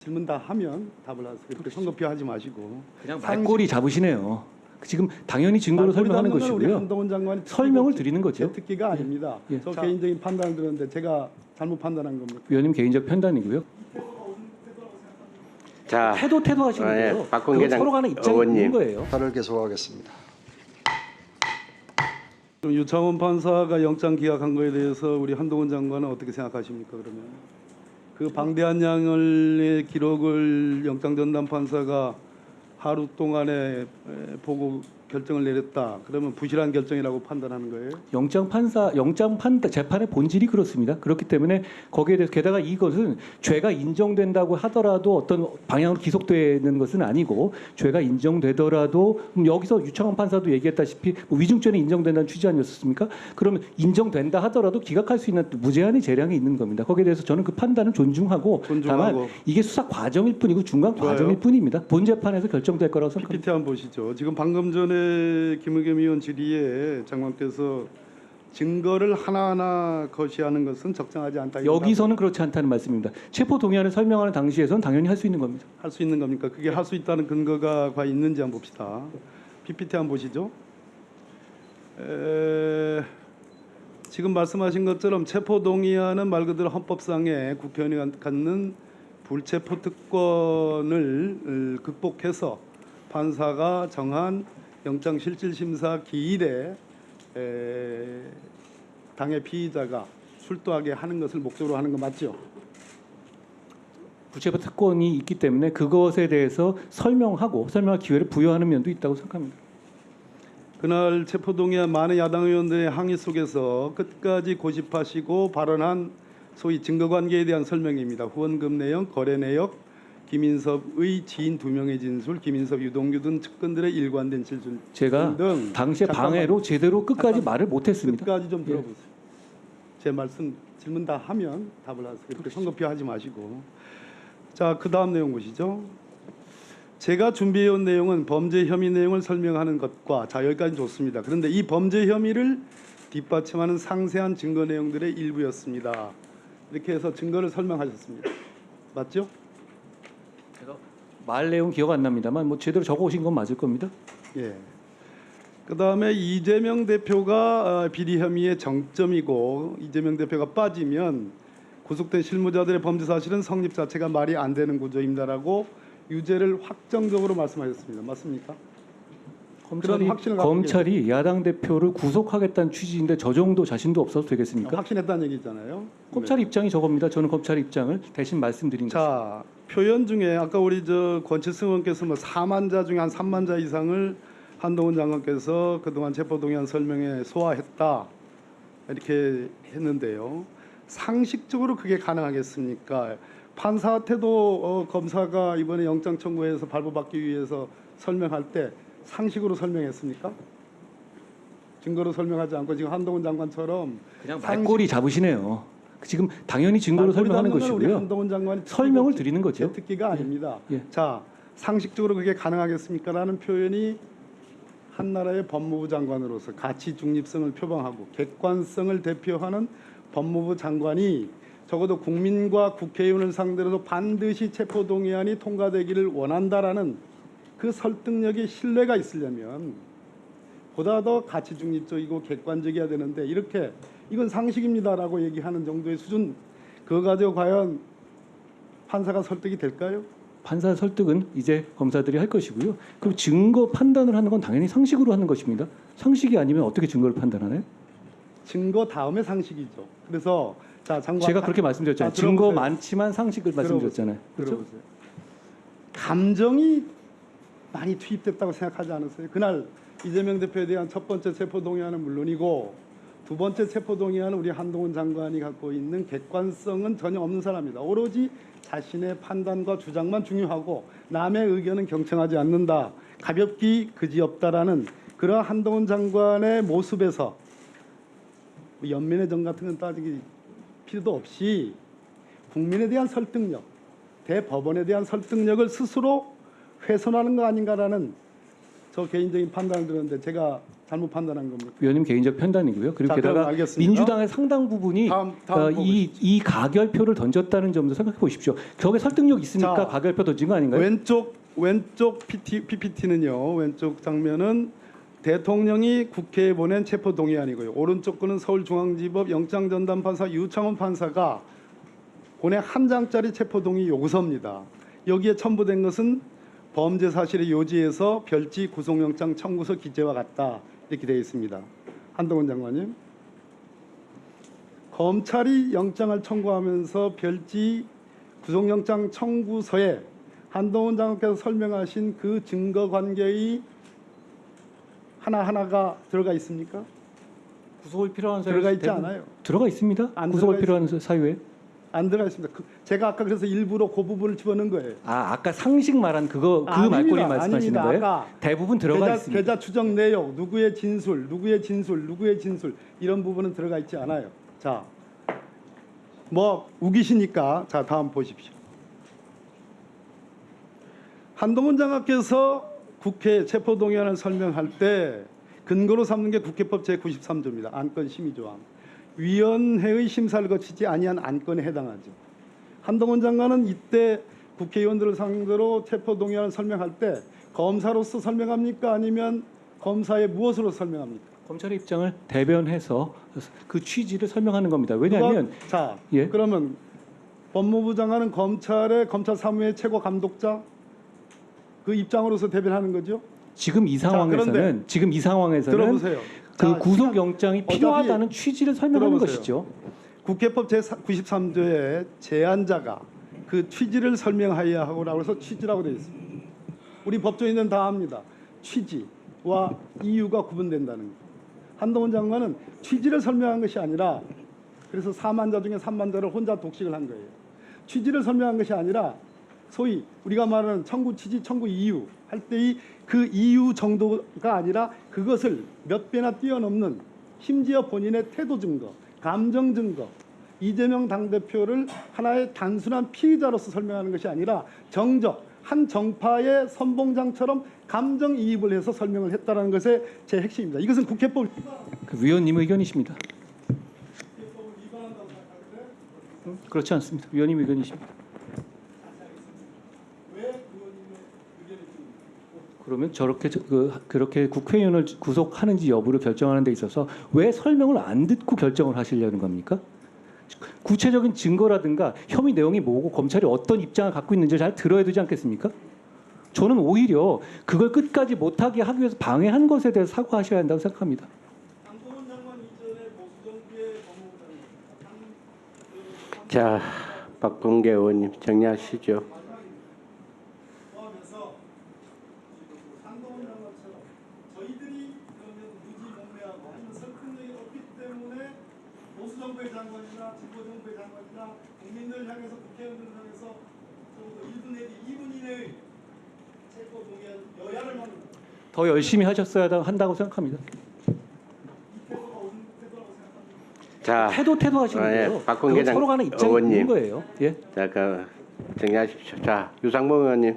질문 다 하면 답을 하세요. 그렇게 성급히 하지 마시고. 그냥 말꼬리 잡으시네요. 지금 당연히 증거로 설명하는 것이고요. 한동훈 장관이 설명을 드리는 거죠. 제 특기가 아닙니다. 예. 저 개인적인 판단을 들었는데 제가 잘못 판단한 겁니다. 위원님 개인적 판단이고요. 자, 태도 하시는 거예요. 예, 박근혜 서로 간의 입장이 의원님. 있는 거예요. 발을 계속하겠습니다. 유창훈 판사가 영장 기각한 거에 대해서 우리 한동훈 장관은 어떻게 생각하십니까? 그러면 그 방대한 양의 기록을 영장 전담 판사가 하루 동안에 보고 결정을 내렸다. 그러면 부실한 결정이라고 판단하는 거예요? 영장 재판의 본질이 그렇습니다. 그렇기 때문에 거기에 대해서 게다가 이것은 죄가 인정된다고 하더라도 어떤 방향으로 기속되는 것은 아니고 죄가 인정되더라도 여기서 유창훈 판사도 얘기했다시피 위증죄는 인정된다는 취지 아니었습니까? 그러면 인정된다 하더라도 기각할 수 있는 무제한의 재량이 있는 겁니다. 거기에 대해서 저는 그 판단을 존중하고 다만 이게 수사 과정일 뿐이고 중간 과정일 뿐입니다. 본 재판에서 결정될 거라고 생각합니다. PPT 한번 보시죠. 지금 방금 전에 김의겸 의원 질의에 장관께서 증거를 하나하나 거시하는 것은 적정하지 않다. 여기서는 그렇지 않다는 말씀입니다. 체포 동의안을 설명하는 당시에서는 당연히 할 수 있는 겁니다. 할 수 있는 겁니까? 그게 할 수 있다는 근거가 과연 있는지 한번 봅시다. PPT 한번 보시죠. 지금 말씀하신 것처럼 체포 동의안은 말 그대로 헌법상의 국회의원이 갖는 불체포 특권을 극복해서 판사가 정한 영장실질심사 기일에 당의 피의자가 출두하게 하는 것을 목적으로 하는 거 맞죠? 불체포 특권이 있기 때문에 그것에 대해서 설명할 기회를 부여하는 면도 있다고 생각합니다. 그날 체포동의안 많은 야당 의원들의 항의 속에서 끝까지 고집하시고 발언한 소위 증거관계에 대한 설명입니다. 후원금 내용, 거래 내역, 김인섭의 지인 2명의 진술, 김인섭, 유동규 등 측근들의 일관된 진술 제가 등 당시에 방해로 제대로 끝까지 말을 못했습니다. 끝까지 좀 들어보세요. 제 말씀 질문 다 하면 답을 하세요. 그렇게 성급히 하지 마시고. 자, 그 다음 내용 보시죠. 제가 준비해온 내용은 범죄 혐의 내용을 설명하는 것과 자 여기까지 좋습니다. 그런데 이 범죄 혐의를 뒷받침하는 상세한 증거 내용들의 일부였습니다. 이렇게 해서 증거를 설명하셨습니다. 맞죠? 제가 말 내용 기억 안 납니다만 뭐 제대로 적어오신 건 맞을 겁니다. 예. 그 다음에 이재명 대표가 비리 혐의의 정점이고 이재명 대표가 빠지면 구속된 실무자들의 범죄 사실은 성립 자체가 말이 안 되는 구조입니다라고 유죄를 확정적으로 말씀하셨습니다. 맞습니까? 검찰이 야당 대표를 구속하겠다는 취지인데 저 정도 자신도 없어도 되겠습니까? 확신했다는 얘기잖아요. 검찰 네. 입장이 저겁니다. 저는 검찰 입장을 대신 말씀드린 것입니다. 자, 표현 중에 아까 우리 권칠승 의원께서 뭐 4만자 중에 한 3만자 이상을 한동훈 장관께서 그동안 체포동의안 설명에 소화했다 이렇게 했는데요. 상식적으로 그게 가능하겠습니까? 판사한테도 검사가 이번에 영장 청구해서 발부받기 위해서 설명할 때 상식으로 설명했습니까? 증거로 설명하지 않고 지금 한동훈 장관처럼 그냥 말꼬리 잡으시네요. 지금 당연히 증거로 설명하는 것이고요. 한동훈 장관이 설명을 드리는 거죠. 제 특기가 아닙니다. 예. 자, 상식적으로 그게 가능하겠습니까라는 표현이 한 나라의 법무부 장관으로서 가치 중립성을 표방하고 객관성을 대표하는 법무부 장관이 적어도 국민과 국회의원을 상대로도 반드시 체포동의안이 통과되기를 원한다라는 그 설득력의 신뢰가 있으려면 보다 더 가치 중립적이고 객관적이어야 되는데 이렇게 이건 상식입니다라고 얘기하는 정도의 수준 그거 가지고 과연 판사가 설득이 될까요? 판사 설득은 이제 검사들이 할 것이고요. 그리고 증거 판단을 하는 건 당연히 상식으로 하는 것입니다. 상식이 아니면 어떻게 증거를 판단하나요? 증거 다음에 상식이죠. 그래서 자 장관 제가 그렇게 말씀드렸잖아요. 증거 많지만 상식을 말씀드렸잖아요. 그렇죠? 들어보세요. 감정이 많이 투입됐다고 생각하지 않으세요? 그날 이재명 대표에 대한 첫 번째 체포동의안은 물론이고 두 번째 체포동의안은 우리 한동훈 장관이 갖고 있는 객관성은 전혀 없는 사람입니다. 오로지 자신의 판단과 주장만 중요하고 남의 의견은 경청하지 않는다. 가볍기 그지없다라는 그러한 한동훈 장관의 모습에서 연민의 정 같은 건 따지기 필요도 없이 국민에 대한 설득력, 대법원에 대한 설득력을 스스로 훼손하는 거 아닌가라는 저 개인적인 판단을 들었는데 제가 잘못 판단한 겁니까? 위원님 개인적 판단이고요. 그리고 자, 그럼 게다가 알겠습니다. 민주당의 상당 부분이 다음 보고 이 가결표를 던졌다는 점도 생각해 보십시오. 격에 설득력 있으니까 자, 가결표 던진 거 아닌가요? 왼쪽 PPT는요. 왼쪽 장면은 대통령이 국회에 보낸 체포 동의안이고요. 오른쪽 거는 서울중앙지법 영장전담판사 유창훈 판사가 보낸 한 장짜리 체포 동의 요구서입니다. 여기에 첨부된 것은 범죄 사실의 요지에서 별지 구속영장 청구서 기재와 같다 이렇게 되어 있습니다. 한동훈 장관님, 검찰이 영장을 청구하면서 별지 구속영장 청구서에 한동훈 장관께서 설명하신 그 증거 관계의 하나하나가 들어가 있습니까? 구속을 필요한 사유 들어가 있지 않아요. 들어가 있습니다. 안 구속을 들어가 필요한 사유에. 안 들어가 있습니다. 제가 아까 그래서 일부러 그 부분을 집어넣은 거예요. 아까 상식 말한 그 아닙니다. 말꼬리 말씀하시는 아닙니다. 거예요? 아까 대부분 들어가 있습니다. 계좌 추적 내역, 누구의 진술 이런 부분은 들어가 있지 않아요. 자, 뭐 우기시니까 자 다음 보십시오. 한동훈 장관께서 국회 체포동의안을 설명할 때 근거로 삼는 게 국회법 제93조입니다. 안건 심의조항. 위원회의 심사를 거치지 아니한 안건에 해당하죠. 한동훈 장관은 이때 국회의원들을 상대로 체포동의안을 설명할 때 검사로서 설명합니까? 아니면 검사의 무엇으로 설명합니까? 검찰의 입장을 대변해서 그 취지를 설명하는 겁니다. 왜냐하면 자, 예. 그러면 법무부 장관은 검찰 사무의 최고 감독자 그 입장으로서 대변하는 거죠. 지금 이 상황에서는 들어보세요. 그 자, 구속 영장이 어차피 필요하다는 취지를 설명하는 들어보세요. 것이죠. 국회법 제93조의 제안자가 그 취지를 설명하여야 하고라고 해서 취지라고 되어 있습니다. 우리 법조인은 다 압니다. 취지와 이유가 구분된다는 거. 한동훈 장관은 취지를 설명한 것이 아니라 그래서 4만자 중에 3만자를 혼자 독식을 한 거예요. 취지를 설명한 것이 아니라 소위 우리가 말하는 청구 취지, 청구 이유 할 때의 그 이유 정도가 아니라 그것을 몇 배나 뛰어넘는 심지어 본인의 태도 증거, 감정 증거, 이재명 당대표를 하나의 단순한 피의자로서 설명하는 것이 아니라 정적, 한 정파의 선봉장처럼 감정이입을 해서 설명을 했다는 것의 제 핵심입니다. 이것은 국회법 그 위원님 의견이십니다. 그렇지 않습니다. 위원님 의견이십니다. 그러면 그렇게 국회의원을 구속하는지 여부를 결정하는 데 있어서 왜 설명을 안 듣고 결정을 하시려는 겁니까? 구체적인 증거라든가 혐의 내용이 뭐고 검찰이 어떤 입장을 갖고 있는지 잘 들어야 되지 않겠습니까? 저는 오히려 그걸 끝까지 못하게 하기 위해서 방해한 것에 대해서 사과하셔야 한다고 생각합니다. 한동훈 장관 이전에 보수정부의 법무부장관 자, 박범계 의원님 정리하시죠. 포함해서 한동훈 장관처럼 저희들이 그러면 무지몽매하고 아니면 설득력이 없기 때문에 보수정부의 장관이나 진보정부의 장관이나 국민들 향해서 국회의원들을 향해서 적어도 1분 내지 2분 이내의 체포 동의안 여야를 막는 더 열심히 하셨어야 한다고 생각합니다. 이 태도가 옳은 태도라고 생각합니다. 자, 태도 하시는 예, 거예요. 박범계 그건 서로 간의 입장이 의원님. 있는 거예요. 예. 자, 정리하십시오. 자, 유상봉 의원님.